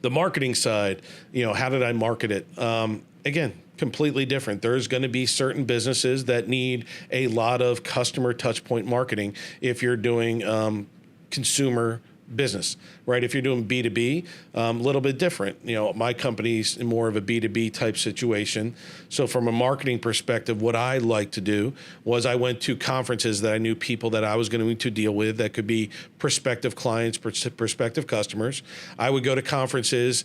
The marketing side, how did I market it? Again, completely different. There's going to be certain businesses that need a lot of customer touch point marketing if you're doing consumer business, right? If you're doing B2B, a little bit different. My company's more of a B2B type situation. So from a marketing perspective, what I like to do was I went to conferences that I knew people that I was going to deal with that could be prospective clients, prospective customers. I would go to conferences,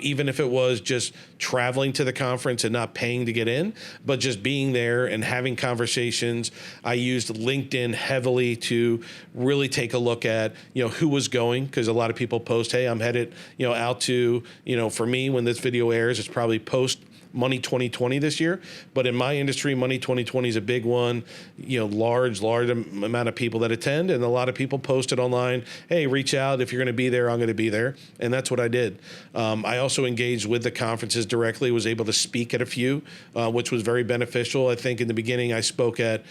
even if it was just traveling to the conference and not paying to get in, but just being there and having conversations. I used LinkedIn heavily to really take a look at, who was going, because a lot of people post, hey, I'm headed, out to, for me, when this video airs, it's probably post Money 2020 this year. But in my industry, Money 2020 is a big one, large amount of people that attend. And a lot of people posted online, hey, reach out. If you're going to be there, I'm going to be there. And that's what I did. I also engaged with the conferences directly, was able to speak at a few, which was very beneficial. I think in the beginning, I spoke at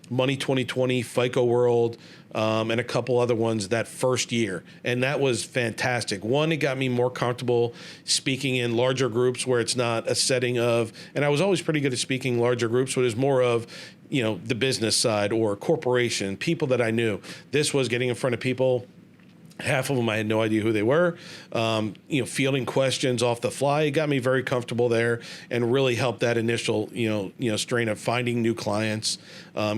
Money 2020, FICO World, and a couple other ones that first year. And that was fantastic. One, it got me more comfortable speaking in larger groups where it's not a setting of, and I was always pretty good at speaking in larger groups, but it was more of, the business side or corporation, people that I knew. This was getting in front of people. Half of them, I had no idea who they were. Fielding questions off the fly, it got me very comfortable there, and really helped that initial, strain of finding new clients,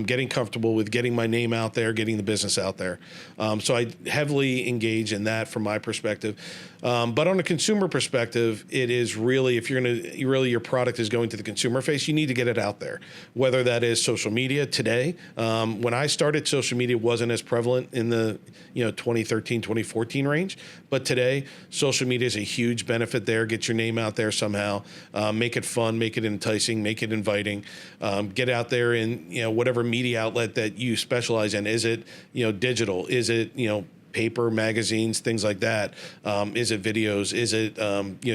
getting comfortable with getting my name out there, getting the business out there. So I heavily engage in that from my perspective. But on a consumer perspective, it is really, if you're your product is going to the consumer face, you need to get it out there. Whether that is social media today. When I started, social media wasn't as prevalent in the 2013, 2014 range. But today, social media is a huge benefit there. Get your name out there somehow. Make it fun, make it enticing, make it inviting. Get out there in whatever media outlet that you specialize in. Is it digital? Is it paper, magazines, things like that? Is it videos? Is it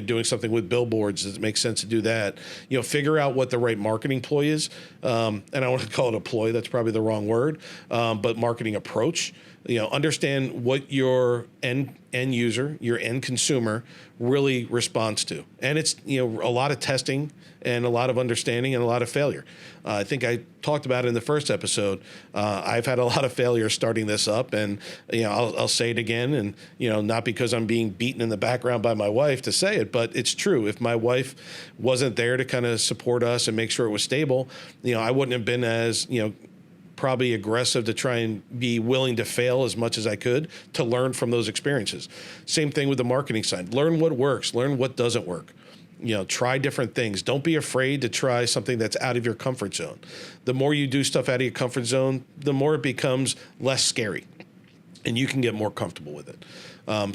doing something with billboards? Does it make sense to do that? Figure out what the right marketing ploy is. And I don't want to call it a ploy, that's probably the wrong word, but marketing approach. Understand what your end user, your end consumer really responds to. And it's, a lot of testing and a lot of understanding and a lot of failure. I think I talked about it in the first episode. I've had a lot of failure starting this up, and I'll say it again, and not because I'm being beaten in the background by my wife to say it, but it's true. If my wife wasn't there to kind of support us and make sure it was stable, I wouldn't have been as probably aggressive to try and be willing to fail as much as I could to learn from those experiences. Same thing with the marketing side. Learn what works, learn what doesn't work. Try different things. Don't be afraid to try something that's out of your comfort zone. The more you do stuff out of your comfort zone, the more it becomes less scary and you can get more comfortable with it.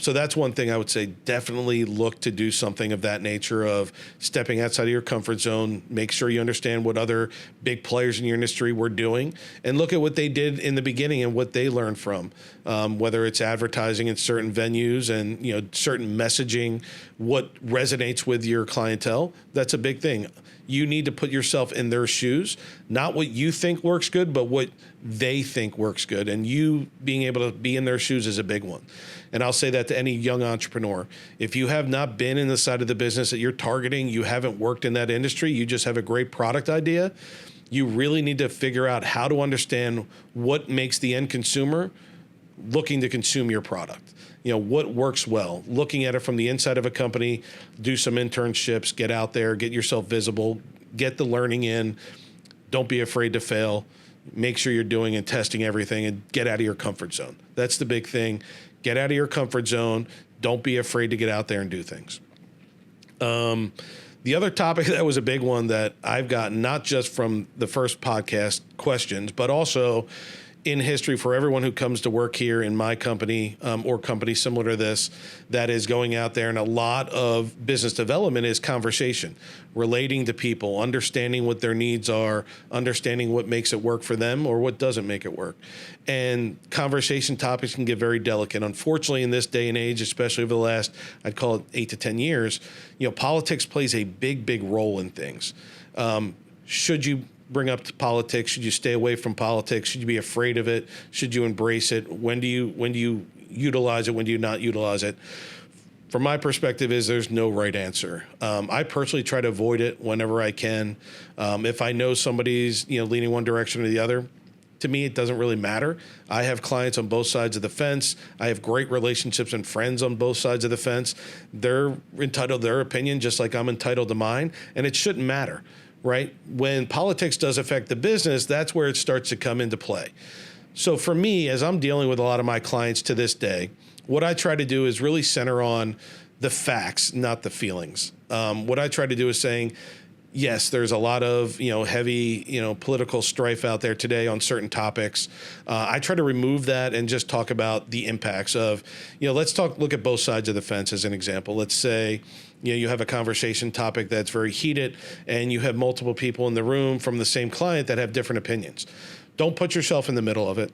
So that's one thing I would say, definitely look to do something of that nature of stepping outside of your comfort zone. Make sure you understand what other big players in your industry were doing and look at what they did in the beginning and what they learned from, whether it's advertising in certain venues and, certain messaging, what resonates with your clientele. That's a big thing. You need to put yourself in their shoes, not what you think works good, but what they think works good. And you being able to be in their shoes is a big one. And I'll say that to any young entrepreneur. If you have not been in the side of the business that you're targeting, you haven't worked in that industry, you just have a great product idea, you really need to figure out how to understand what makes the end consumer looking to consume your product. What works well, looking at it from the inside of a company, do some internships, get out there, get yourself visible, get the learning in, don't be afraid to fail, make sure you're doing and testing everything, and get out of your comfort zone. That's the big thing. Get out of your comfort zone. Don't be afraid to get out there and do things. The other topic that was a big one that I've gotten, not just from the first podcast questions, but also in history for everyone who comes to work here in my company or company similar to this, that is going out there, and a lot of business development is conversation, relating to people, understanding what their needs are, understanding what makes it work for them or what doesn't make it work. And conversation topics can get very delicate. Unfortunately, in this day and age, especially over the last, I'd call it 8 to 10 years, politics plays a big, big role in things. Should you bring up to politics? Should you stay away from politics? Should you be afraid of it? Should you embrace it? When do you utilize it? When do you not utilize it? from my perspective is there's no right answer. I personally try to avoid it whenever I can. If I know somebody's, leaning one direction or the other, to me, it doesn't really matter. I have clients on both sides of the fence. I have great relationships and friends on both sides of the fence. They're entitled to their opinion just like I'm entitled to mine, and it shouldn't matter, right? When politics does affect the business, that's where it starts to come into play. So for me, as I'm dealing with a lot of my clients to this day, what I try to do is really center on the facts, not the feelings. What I try to do is saying, yes, there's a lot of, heavy, political strife out there today on certain topics. I try to remove that and just talk about the impacts of, look at both sides of the fence as an example. Let's say, you have a conversation topic that's very heated and you have multiple people in the room from the same client that have different opinions. Don't put yourself in the middle of it.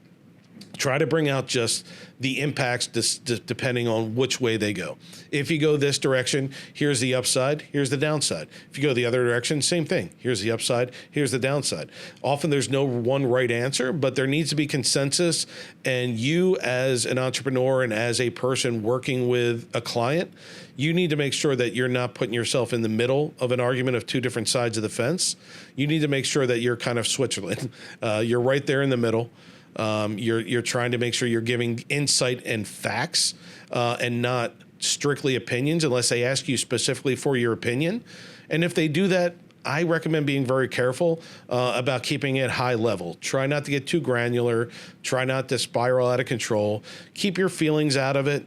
Try to bring out just the impacts depending on which way they go. If you go this direction, here's the upside, here's the downside. If you go the other direction, same thing. Here's the upside, here's the downside. Often there's no one right answer, but there needs to be consensus. And you as an entrepreneur and as a person working with a client, you need to make sure that you're not putting yourself in the middle of an argument of two different sides of the fence. You need to make sure that you're kind of Switzerland. You're right there in the middle. You're trying to make sure you're giving insight and facts and not strictly opinions unless they ask you specifically for your opinion. And if they do that, I recommend being very careful about keeping it high level. Try not to get too granular. Try not to spiral out of control. Keep your feelings out of it.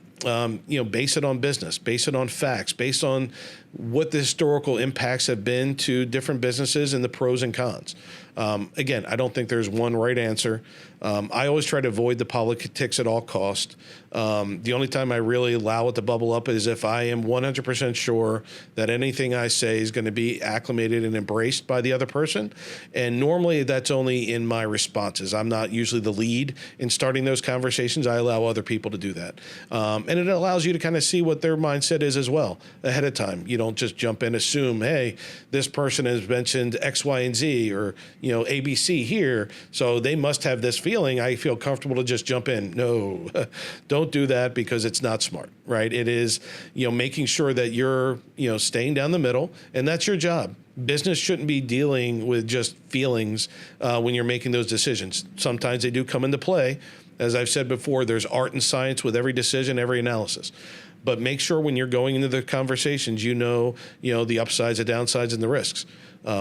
Base it on business, base it on facts, based on what the historical impacts have been to different businesses and the pros and cons. Again, I don't think there's one right answer. I always try to avoid the politics at all cost. The only time I really allow it to bubble up is if I am 100% sure that anything I say is going to be acclimated and embraced by the other person. And normally that's only in my responses. I'm not usually the lead in starting those conversations. I allow other people to do that. And it allows you to kind of see what their mindset is as well ahead of time. You don't just jump in, assume, hey, this person has mentioned X, Y, and Z or, ABC here, so they must have this feeling. I feel comfortable to just jump in. No, don't do that because it's not smart, right? It is, making sure that you're, staying down the middle, and that's your job. Business shouldn't be dealing with just feelings when you're making those decisions. Sometimes they do come into play. As I've said before, there's art and science with every decision, every analysis. But make sure when you're going into the conversations, the upsides, the downsides, and the risks.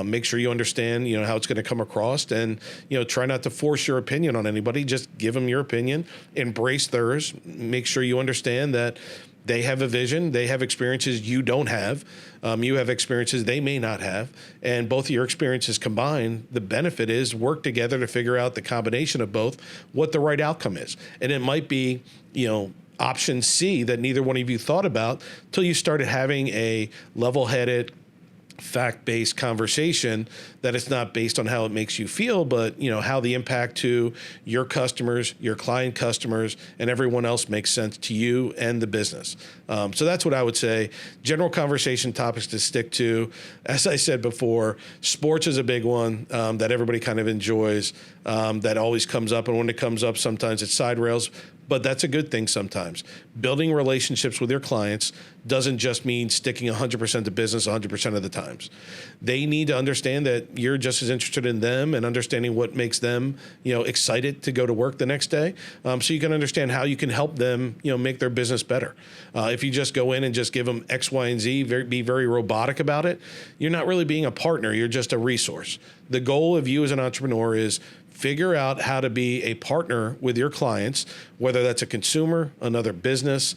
Make sure you understand, how it's going to come across, and, try not to force your opinion on anybody. Just give them your opinion, embrace theirs. Make sure you understand that they have a vision. They have experiences you don't have. You have experiences they may not have. And both of your experiences combined, the benefit is work together to figure out the combination of both, what the right outcome is. And it might be, option C that neither one of you thought about till you started having a level-headed, fact-based conversation that it's not based on how it makes you feel, but how the impact to your customers, your client customers, and everyone else makes sense to you and the business. So that's what I would say. General conversation topics to stick to. As I said before, sports is a big one that everybody kind of enjoys, that always comes up. And when it comes up, sometimes it's side rails. But that's a good thing sometimes. Building relationships with your clients doesn't just mean sticking 100% to business 100% of the times. They need to understand that you're just as interested in them and understanding what makes them, excited to go to work the next day. So you can understand how you can help them, make their business better. If you just go in and just give them X, Y, and Z, be very robotic about it, you're not really being a partner. You're just a resource. The goal of you as an entrepreneur is figure out how to be a partner with your clients, whether that's a consumer, another business,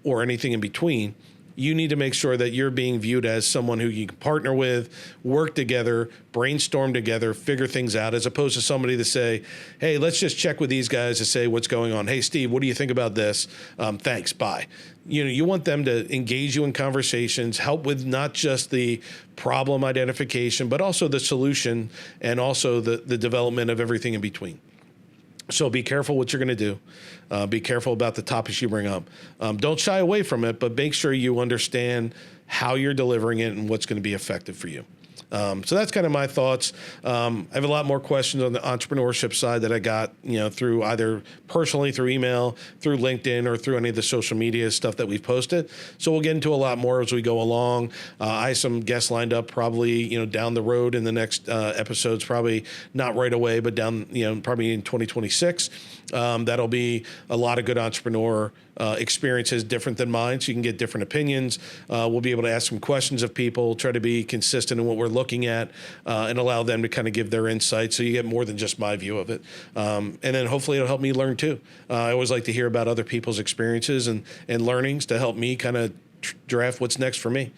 or anything in between. You need to make sure that you're being viewed as someone who you can partner with, work together, brainstorm together, figure things out, as opposed to somebody to say, hey, let's just check with these guys to say what's going on. Hey, Steve, what do you think about this? Thanks, bye. You want them to engage you in conversations, help with not just the problem identification, but also the solution and also the development of everything in between. So be careful what you're going to do. Be careful about the topics you bring up. Don't shy away from it, but make sure you understand how you're delivering it and what's going to be effective for you. So that's kind of my thoughts. I have a lot more questions on the entrepreneurship side that I got, through either personally through email, through LinkedIn, or through any of the social media stuff that we've posted. So we'll get into a lot more as we go along. I have some guests lined up probably, down the road in the next episodes, probably not right away, but down, probably in 2026. That'll be a lot of good entrepreneur experiences different than mine, so you can get different opinions. We'll be able to ask some questions of people, try to be consistent in what we're looking at, and allow them to kind of give their insight, so you get more than just my view of it. And then hopefully it'll help me learn too. I always like to hear about other people's experiences and learnings to help me kind of draft what's next for me.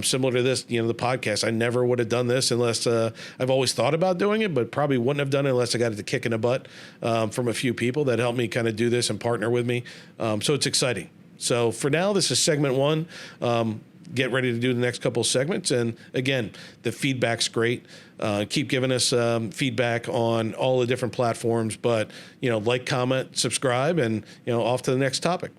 Similar to this, the podcast, I never would have done this unless I've always thought about doing it, but probably wouldn't have done it unless I got the kick in the butt from a few people that helped me kind of do this and partner with me. So it's exciting. So for now, this is segment one. Get ready to do the next couple of segments. And again, the feedback's great. Keep giving us feedback on all the different platforms, but, like, comment, subscribe, and, off to the next topic.